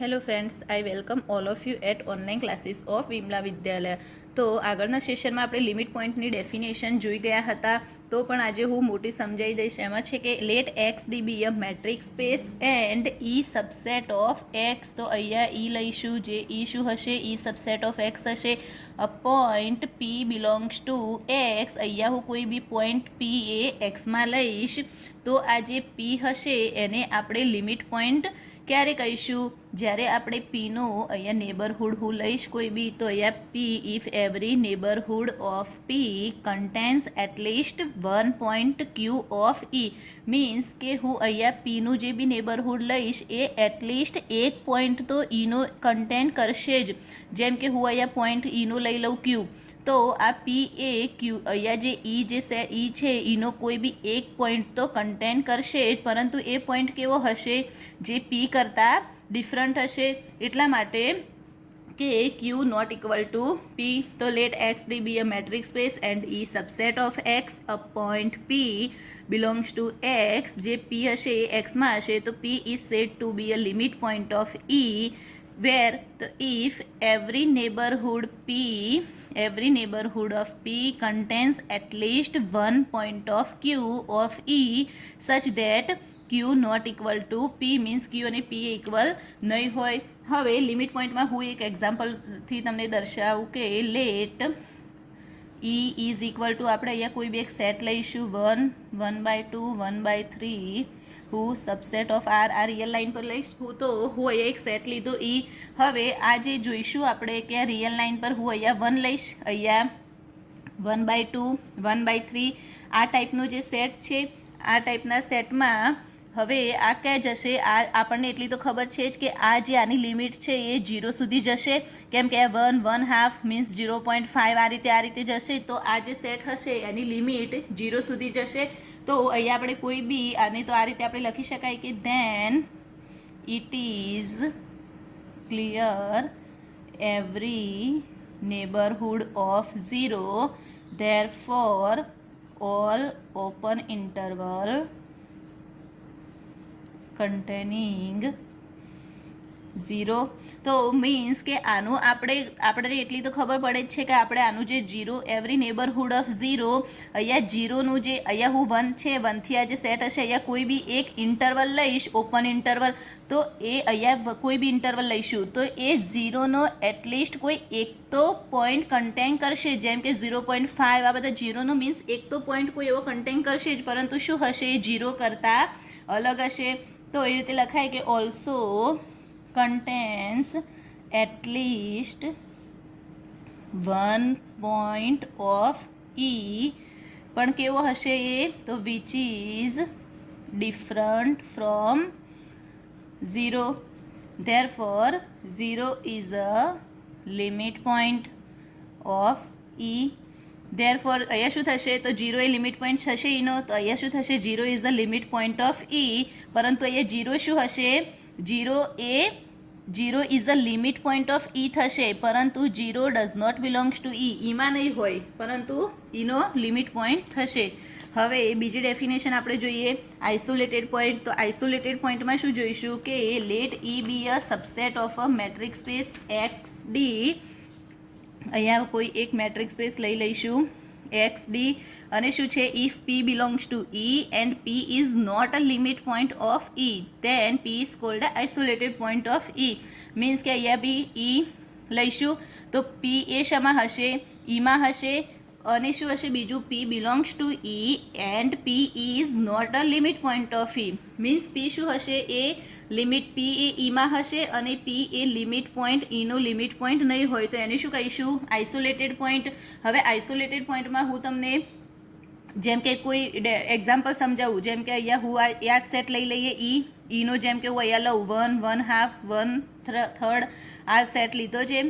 Hello friends, I welcome all of you at online classes of Vimla Vidyalaya. તો આગળના સેશનમાં આપણે લિમિટ પોઈન્ટની ડેફિનેશન જોઈ ગયા હતા. તો પણ આજે હું મોટી સમજાવી દઈશ. એમાં છે કે let X D be a metric space and E subset of X. તો અહીંયા ઈ લઈશું, જે ઈ શું હશે? ઈ સબસેટ ઓફ એક્સ હશે. અ point P belongs to x. અહીંયા હું કોઈ બી પોઈન્ટ પી એ એક્સમાં લઈશ. તો આ જે પી હશે એને આપણે લિમિટ પોઈન્ટ ક્યારે કહીશું? જ્યારે આપણે પીનો અહીંયા નેબરહુડ હું લઈશ કોઈ બી, તો અહીંયા P if every neighbourhood of P contains at least 1 point Q of E. Means કે હું અહીંયા પીનું જે બી નેબરહુડ લઈશ એ એટલીસ્ટ એક પોઈન્ટ તો ઈનો કન્ટેન કરશે જ. જેમ કે હું અહીંયા પોઈન્ટ ઈનો લઈ લઉં ક્યુ, તો આ પી એ ક્યુ અહીંયા જે ઈ છે ઈનો કોઈ બી એક પોઈન્ટ તો કન્ટેન કરશે જ, પરંતુ એ પોઈન્ટ કેવો હશે? જે પી કરતાં ડિફરન્ટ હશે. એટલા માટે કે Q not equal to P. તો let X D be a metric space and E subset of X. A point P belongs to X. જે પી હશે એ એક્સમાં હશે, તો P is said to be a limit point of E where the if every neighborhood of P contains at least 1 point of Q of E such that Q not equal to P means Q અને P equal નહીં હોય. હવે limit પોઈન્ટમાં હું એક એક્ઝામ્પલથી તમને દર્શાવું કે let E is equal to આપણે અહીંયા કોઈ બી એક સેટ લઈશું 1, 1/2, 1/3. હું સબસેટ ઓફ આ રિયલ લાઇન પર લઈશ. તો હું અહીંયા એક સેટ લીધો ઈ. હવે આ જે જોઈશું આપણે કે આ રિયલ લાઇન પર હું અહીંયા 1 લઈશ, અહીંયા 1/2, 1/3 આ ટાઈપનો જે સેટ છે. આ ટાઈપના સેટમાં હવે આ ક્યાં જશે? આ આપણને એટલી તો ખબર છે જ કે આ જે આની લિમિટ છે એ 0 સુધી જશે. કેમ કે આ 1, 1/2 મીન્સ 0.5 આ રીતે જશે. તો આ જે સેટ હશે એની લિમિટ 0 સુધી જશે. તો અહીંયા આપણે કોઈ બી આને તો આ રીતે આપણે લખી શકાય કે then it is clear every neighbourhood of 0, therefore all open interval containing 0. તો મીન્સ કે આનું આપણે એટલી તો ખબર પડે જ છે કે આપણે આનું જે 0 એવરી નેબરહુડ ઓફ 0, અહીંયા 0નું જે અહીંયા હું 1 છે, 1થી આ જે સેટ હશે અહીંયા કોઈ બી એક ઇન્ટરવલ લઈશ, ઓપન ઇન્ટરવલ. તો એ અહીંયા કોઈ બી ઇન્ટરવલ લઈશું તો એ 0નો એટલીસ્ટ કોઈ એક તો પોઈન્ટ કન્ટેન કરશે. જેમ કે 0.5 આ બધા 0નો મીન્સ એક તો પોઈન્ટ કોઈ એવો કન્ટેન કરશે જ, પરંતુ શું હશે? એ 0 કરતાં અલગ હશે. તો એ રીતે લખાય કે also contains at least 1 point of E. પણ કેવો હશે એ? તો which is different from 0. Therefore 0 is a limit point of E. therefore અહીંયા શું થશે? તો 0 એ લિમિટ પોઈન્ટ થશે એનો. તો અહીંયા શું થશે? 0 is the limit point of E. પરંતુ અહીંયા 0 શું હશે? 0 is a limit point of E થશે, પરંતુ 0 does not belongs to E. ઈમાં નહીં હોય, પરંતુ ઈનો લિમિટ પોઈન્ટ થશે. હવે બીજી ડેફિનેશન આપણે જોઈએ આઇસોલેટેડ પોઈન્ટ. તો આઇસોલેટેડ પોઈન્ટમાં શું જોઈશું કે let E be a subset of a metric space X D. અહીંયા કોઈ એક મેટ્રિક સ્પેસ લઈ લઈશું એક્સ ડી, અને શું છે? If P belongs to E and P is not a limit point of E, then P is called a isolated point of E. Means કે અહીંયા બી ઈ લઈશું તો પી એ શામાં હશે? ઈમાં હશે. અને શું હશે બીજું? P belongs to E and P is not a limit point of E. Means P શું હશે? એ લિમિટ પી એ ઈમાં હશે અને પી એ લિમિટ પોઈન્ટ ઈનો લિમિટ પોઈન્ટ નહીં હોય. તો એને શું કહીશું? Isolated point. હવે આઇસોલેટેડ પોઈન્ટમાં હું તમને જેમ કે કોઈ એક્ઝામ્પલ સમજાવું. જેમ કે અહીંયા હું આ સેટ લઈ લઈએ ઈનો. જેમ કે હું અહીંયા લઉં 1, 1/2, 1/3 આ સેટ લીધો છે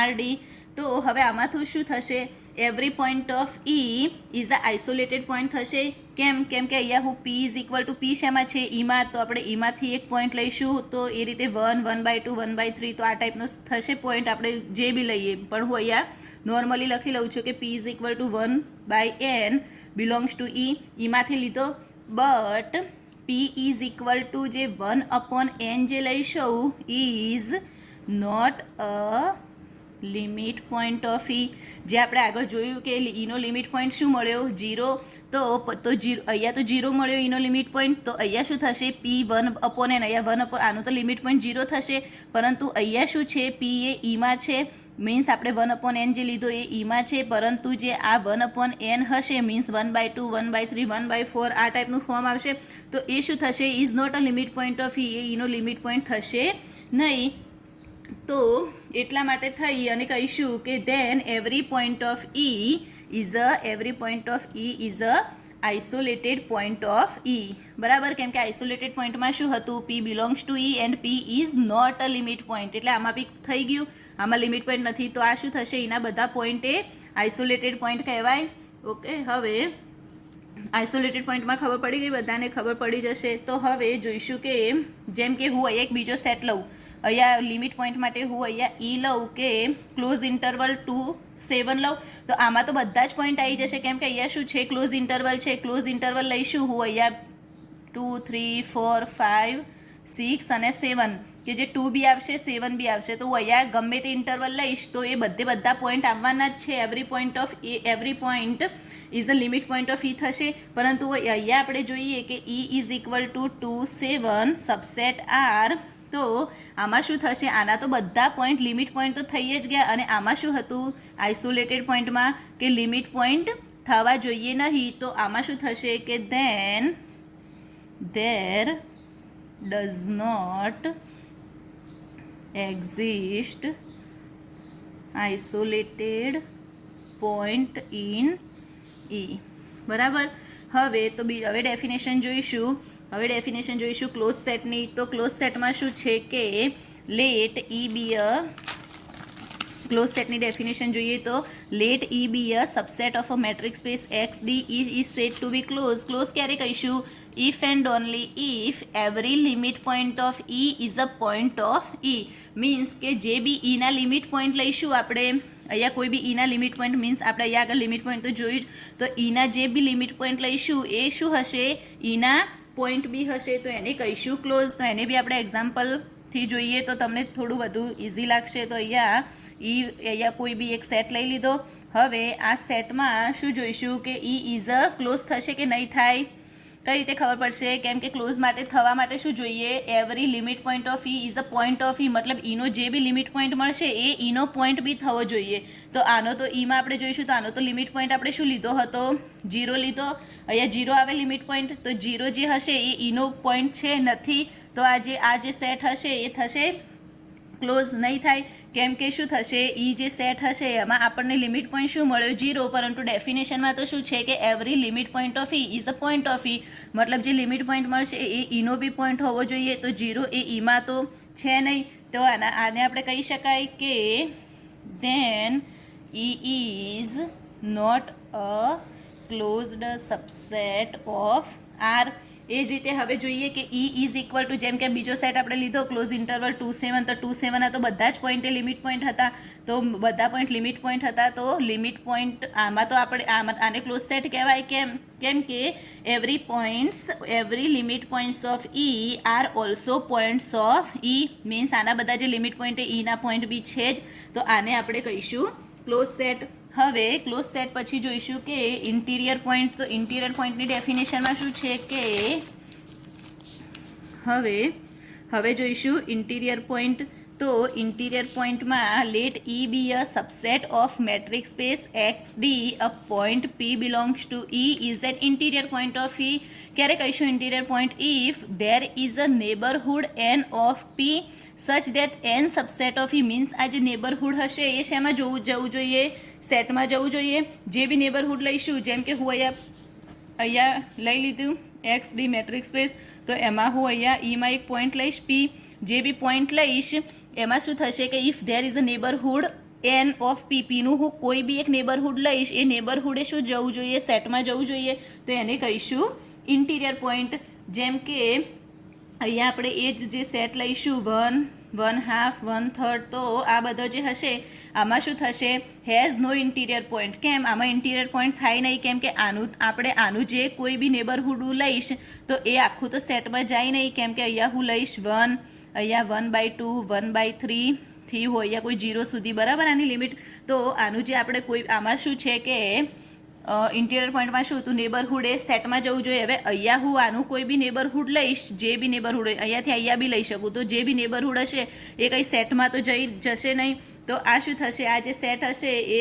આર ડી. તો હવે આમાંથી શું થશે? Every point of E is a isolated point થશે. કેમ કે અહીંયા હું પી ઇઝ ઇક્વલ ટુ પી શેમાં છે? ઈમાં. તો આપણે ઈમાંથી એક પોઈન્ટ લઈશું. તો એ રીતે 1, 1/2, 1/3 તો આ ટાઈપનો થશે પોઈન્ટ. આપણે જે બી લઈએ, પણ હું અહીંયા નોર્મલી લખી લઉં છું કે P is equal to 1/n belongs to E. ઈમાંથી લીધો. But P is equal to જે 1/n જે લઈશું is not a limit point of E. જે આપણે આગળ જોયું કે ઈનો લિમિટ પોઈન્ટ શું મળ્યો 0, તો જીરો અહીંયા તો 0 મળ્યો ઈનો લિમિટ પોઈન્ટ, તો અહીંયા શું થશે પી 1/n, અહીંયા 1 આનું તો લિમિટ પોઈન્ટ 0 થશે, પરંતુ અહીંયા શું છે પી એ ઈમાં છે, મીન્સ આપણે 1/n જે લીધો એ ઈમાં છે, પરંતુ જે આ 1/n હશે મીન્સ 1/2 1/3 1/4 આ ટાઈપનું ફોર્મ આવશે, તો એ શું થશે is not a limit point of E, એ ઈનો લિમિટ પોઈન્ટ થશે નહીં. તો એટલા માટે થઈ અને કહીશું કે then every point of E is a isolated point of E. બરાબર, કેમ કે આઇસોલેટેડ પોઈન્ટમાં શું હતું P belongs to E and P is not a limit point, એટલે આમાં બી થઈ ગયું, આમાં લિમિટ પોઈન્ટ નથી, તો આ શું થશે એના બધા પોઈન્ટ એ આઇસોલેટેડ પોઈન્ટ કહેવાય. ઓકે, હવે આઇસોલેટેડ પોઈન્ટમાં ખબર પડી ગઈ, બધાને ખબર પડી જશે. તો હવે જોઈશું કે જેમ કે હું અહીંયા એક બીજો સેટ લઉં, અહીંયા લિમિટ પોઈન્ટ માટે હું અહીંયા ઈ લઉં કે ક્લોઝ ઇન્ટરવલ 2 7 લઉં, તો આમાં તો બધા જ પોઈન્ટ આવી જશે, કેમ કે અહીંયા શું છે ક્લોઝ ઇન્ટરવલ છે. ક્લોઝ ઇન્ટરવલ લઈશું હું અહીંયા 2 3 4 5 6 અને 7, કે જે 2 બી આવશે 7 બી આવશે, તો હું અહીંયા ગમે તે ઇન્ટરવલ લઈશ તો એ બધા પોઈન્ટ આવવાના જ છે. Every point is a limit point of E થશે, પરંતુ અહીંયા આપણે જોઈએ કે E is equal to 2 7 subset R, તો આમાં શું થશે આના તો બધા પોઈન્ટ લિમિટ પોઈન્ટ તો થઈ જ ગયા, અને આમાં શું હતું આઇસોલેટેડ પોઈન્ટમાં કે લિમિટ પોઈન્ટ થવા જોઈએ નહીં, તો આમાં શું થશે કે then there does not exist isolated point in E. બરાબર, હવે ડેફિનેશન જોઈશું. હવે ડેફિનેશન જોઈશું ક્લોઝ સેટની. તો ક્લોઝ સેટમાં શું છે કે let E be a close સેટની ડેફિનેશન જોઈએ તો let E be a subset of a metric space X D is said to be close. Close ક્યારે કહીશું if and only if every limit point of E is a point of E. Means કે જે બી ઈના limit point લઈશું આપણે, અહીંયા કોઈ બી ઈના limit point means આપણે અહીંયા આગળ લિમિટ પોઈન્ટ તો જોયું જ, તો ઈના જે બી લિમિટ પોઈન્ટ લઈશું એ શું હશે ઈના પોઈન્ટ બી હશે, તો એને કહીશું ક્લોઝ. તો એને બી આપણે એક્ઝામ્પલથી જોઈએ તો તમને થોડું વધુ ઇઝી લાગશે. તો અહીંયા કોઈ બી એક સેટ લઈ લીધો. હવે આ સેટમાં શું જોઈશું કે ઈ ઇઝ અ ક્લોઝ થશે કે નહીં થાય, કઈ રીતે ખબર પડશે, કેમ કે ક્લોઝ માટે થવા માટે શું જોઈએ every limit point of E is a point of E, મતલબ ઈનો જે બી લિમિટ પોઈન્ટ મળશે એ ઈનો પોઈન્ટ બી થવો જોઈએ. તો આનો તો ઈમાં આપણે જોઈશું, તો આનો તો લિમિટ પોઈન્ટ આપણે શું લીધો હતો 0 લીધો, અહીંયા 0 આવે લિમિટ પોઈન્ટ, તો 0 જે હશે એ ઈનો પોઈન્ટ છે નથી, તો આ જે સેટ હશે એ થશે ક્લોઝ નહીં થાય, કેમ કે શું થશે ઈ જે સેટ હશે એમાં આપણને લિમિટ પોઈન્ટ શું મળ્યો 0, પરંતુ ડેફિનેશનમાં તો શું છે કે every limit point of E is a point of E, મતલબ જે લિમિટ પોઈન્ટ મળશે એ ઈનો બી પોઈન્ટ હોવો જોઈએ, તો 0 એ ઈમાં તો છે નહીં, તો આને આપણે કહી શકાય કે then E is not a closed subset of R. એ જ રીતે હવે જોઈએ કે ઈ ઇઝ ઇક્વલ ટુ, જેમ કે બીજો સેટ આપણે લીધો ક્લોઝ ઇન્ટરવલ 2 7, તો 2 7 તો બધા જ પોઈન્ટે લિમિટ પોઈન્ટ હતા, તો બધા પોઈન્ટ લિમિટ પોઈન્ટ હતા, તો લિમિટ પોઈન્ટ આમાં તો આપણે આને ક્લોઝ સેટ કહેવાય. કેમ કે every limit points of E are also points of E, means આના બધા જે લિમિટ પોઈન્ટ ઈના પોઈન્ટ બી છે જ, તો આને આપણે કહીશું ક્લોઝ સેટ. હવે ક્લોઝ સેટ પછી જોઈશું કે ઇન્ટિરિયર પોઈન્ટ. તો ઇન્ટિરિયર પોઈન્ટની ડેફિનેશનમાં શું છે કે હવે જોઈશું ઇન્ટિરિયર પોઈન્ટ. તો ઇન્ટિરિયર પોઈન્ટમાં let E be a subset of metric space X D a point P belongs to E is an interior point of E. ક્યારે કહીશું interior point if there is a neighbourhood N of P such that N subset of E, means આ જે neighbourhood હશે એ શેમાં જવું જોઈએ સેટમાં જવું જોઈએ. જે બી નેબરહુડ લઈશું, જેમ કે હું અહીંયા લઈ લીધું એક્સ ડી મેટ્રિક સ્પેસ, તો એમાં હું અહીંયા ઈમાં એક પોઈન્ટ લઈશ પી, જે બી પોઈન્ટ લઈશ એમાં શું થશે કે if there is a neighbourhood N of P, પીનું હું કોઈ બી એક નેબરહુડ લઈશ, એ નેબરહુડે શું જવું જોઈએ સેટમાં જવું જોઈએ, તો એને કહીશું ઇન્ટિરિયર પોઈન્ટ. જેમ કે અહીંયા આપણે એ જે સેટ લઈશું 1, 1/2, 1/3, તો આ બધો જે હશે આમાં શું થશે? Has no interior point. કેમ? આમાં ઇન્ટિરિયર પોઈન્ટ થાય નહીં, કેમ કે આનું જે કોઈ બી નેબરહુડ હું લઈશ તો એ આખું તો સેટમાં જાય નહીં, કેમ કે અહીંયા હું લઈશ 1, અહીંયા 1/2, 1/3 થી હોય, અહીંયા કોઈ 0 સુધી, બરાબર આની લિમિટ. તો આનું જે આપણે કોઈ આમાં શું છે કે ઇન્ટિરિયર પોઈન્ટમાં શું હતું? નેબરહુડ એ સેટમાં જવું જોઈએ. હવે અહીંયા હું આનું કોઈ બી નેબરહુડ લઈશ, જે બી નેબરહુડ અહીંયાથી અહીંયા બી લઈ શકું, તો જે બી નેબરહુડ હશે એ કંઈ સેટમાં તો જશે નહીં. તો આ શું થશે? આ જે સેટ હશે એ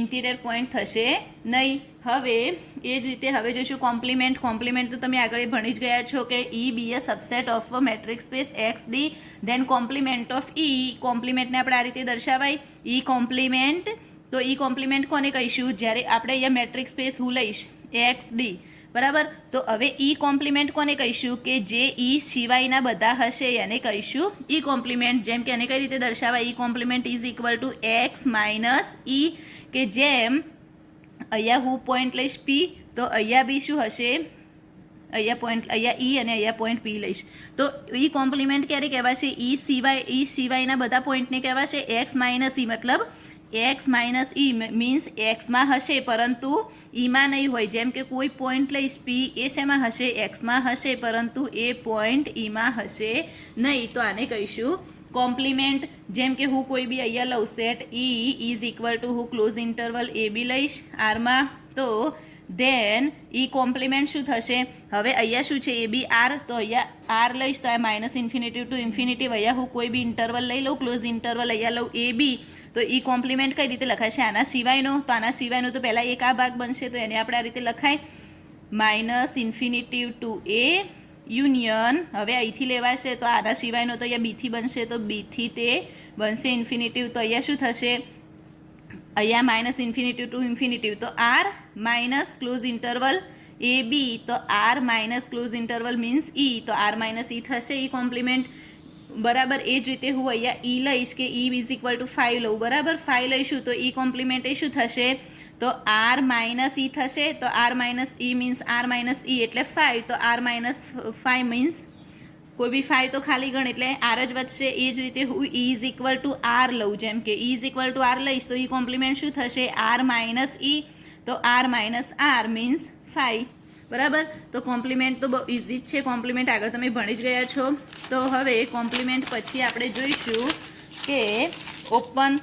ઇન્ટિરિયર પોઈન્ટ થશે નહીં. હવે એ જ રીતે હવે જોઈશું કોમ્પ્લિમેન્ટ. કોમ્પ્લિમેન્ટ તો તમે આગળ ભણી જ ગયા છો કે E be a subset of metric space X D then complement of E. કોમ્પ્લિમેન્ટને આપણે આ રીતે દર્શાવાય, ઈ કોમ્પ્લિમેન્ટ. તો ઈ કોમ્પ્લિમેન્ટ કોને કહીશું? જ્યારે આપણે અહીંયા મેટ્રિક સ્પેસ હું લઈશ એક્સ ડી, બરાબર. તો હવે ઈ કોમ્પ્લિમેન્ટ કોને કહીશું? કે જે ઈ સિવાયના બધા હશે એને કહીશું ઈ કોમ્પ્લિમેન્ટ. જેમ કે એને કઈ રીતે દર્શાવાય? E complement is equal to X minus E, કે જેમ અહીંયા હું પોઈન્ટ લઈશ પી, તો અહીંયા બી શું હશે? અહીંયા ઈ અને અહીંયા પોઈન્ટ પી લઈશ. તો ઈ કોમ્પ્લિમેન્ટ ક્યારે કહેવાશે? ઈ સિવાયના બધા પોઈન્ટને કહેવાશે એક્સ માઇનસ ઈ. મતલબ એક્સ માઇનસ ઈ મીન્સ એક્સમાં હશે પરંતુ ઈમાં નહીં હોય. જેમ કે કોઈ પોઈન્ટ લઈશ પી, એ શેમાં હશે? એક્સમાં હશે, પરંતુ એ પોઈન્ટ ઈમાં હશે નહીં. તો આને કહીશું કોમ્પ્લિમેન્ટ. જેમ કે હું કોઈ બી અહીંયા લઉં set E is equal two હું ક્લોઝ ઇન્ટરવલ એ બી લઈશ આરમાં, તો ધેન ઈ કોમ્પ્લિમેન્ટ શું થશે? હવે અહીંયા શું છે? એ બી આર, તો અહીંયા આર લઈશ તો આ માઇનસ ઇન્ફિનિટી ટુ ઇન્ફિનિટી. અહીંયા હું કોઈ બી ઇન્ટરવલ લઈ લઉં, ક્લોઝ ઇન્ટરવલ અહીંયા લઉં એ બી, તો ઈ કોમ્પ્લિમેન્ટ કઈ રીતે લખાશે? આના સિવાયનો. તો આના સિવાયનો તો પહેલાં એક આ ભાગ બનશે, તો એને આપણે આ રીતે લખાય માઇનસ ઇન્ફિનિટી ટુ એ યુનિયન. હવે અહીંથી લેવાશે તો આના સિવાયનો તો અહીંયા બીથી બનશે, તો બીથી તે બનશે ઇન્ફિનિટિવ. તો અહીંયા શું થશે? અહીંયા માઇનસ ઇન્ફિનિટી ટુ ઇન્ફિનિટિવ, તો R minus close interval A B, તો R minus close interval means E, તો આર માઇનસ ઈ થશે ઈ કોમ્પ્લિમેન્ટ, બરાબર. એ જ રીતે હું અહીંયા ઈ લઈશ કે ઈ ઇઝ ઇક્વલ ટુ 5 લઉં, બરાબર. 5 લઈશું તો ઈ કોમ્પ્લિમેન્ટ એ શું થશે? તો આર માઇનસ ઈ થશે. તો આર માઇનસ ઈ મીન્સ આર માઇનસ ઈ એટલે 5, તો આર માઇનસ 5 મીન્સ કોઈ બી 5 તો ખાલી ગણ એટલે આર જ વધશે. એ જ રીતે હું E is equal to R લઉં, જેમ કે E is equal to R લઈશ તો ઈ કોમ્પ્લિમેન્ટ શું થશે? આર માઇનસ ઈ, તો આર માઇનસ આર મીન્સ 5, બરાબર. તો કોમ્પ્લિમેન્ટ તો બહુ ઇઝી જ છે. કોમ્પ્લિમેન્ટ આગળ તમે ભણી જ ગયા છો. તો હવે કોમ્પ્લિમેન્ટ પછી આપણે જોઈશું કે ઓપન.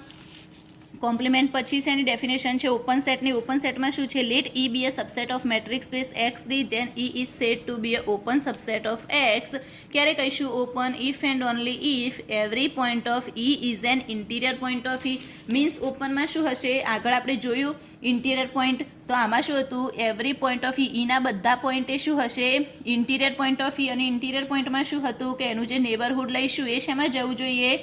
કોમ્પ્લિમેન્ટ પછી શેની ડેફિનેશન છે? ઓપન સેટની. ઓપન સેટમાં શું છે? Let E be a subset of metric space X D then E is said to be a open subset of X. ક્યારે કહીશું open? If and only if every point of E is an interior point of E. Means ઓપનમાં શું હશે? આગળ આપણે જોયું interior point, તો આમાં શું હતું? એવરી પોઈન્ટ ઓફ ઈ, ઈના બધા પોઈન્ટે શું હશે? ઇન્ટિરિયર પોઈન્ટ ઓફ ઈ. અને ઇન્ટિરિયર પોઈન્ટમાં શું હતું? કે એનું જે નેબરહુડ લઈશું એ શેમાં જવું જોઈએ?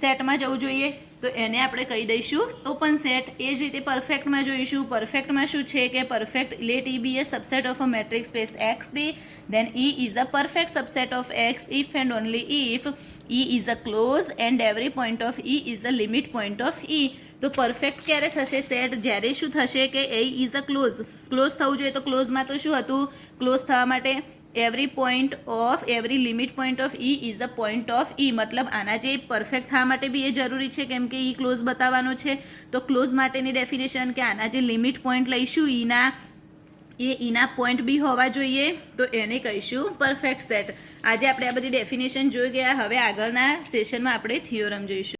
સેટમાં જવું જોઈએ. તો એને આપણે કહી દઈશું ઓપન સેટ. એ જ રીતે પરફેક્ટમાં જોઈશું. પરફેક્ટમાં શું છે? કે perfect let E be a subset of a metric space X D then E is a perfect subset of X if and only if E is a close and every point of E is a limit point of E. તો perfect ક્યારે થશે set? જ્યારે શું થશે? કે એ is a close. Close થવું જોઈએ. તો ક્લોઝમાં તો શું હતું? ક્લોઝ થવા માટે every point of every limit point of E is a point of E. મતલબ આના જે પરફેક્ટ થવા માટે બી એ જરૂરી છે, કેમ કે ઈ ક્લોઝ બતાવવાનો છે. તો ક્લોઝ માટેની ડેફિનેશન કે આના જે લિમિટ પોઈન્ટ લઈશું ઈના પોઈન્ટ બી હોવા જોઈએ, તો એને કહીશું પરફેક્ટ સેટ. આજે આપણે આ બધી ડેફિનેશન જોઈ ગયા. હવે આગળના સેશનમાં આપણે થિયોરમ જોઈશું.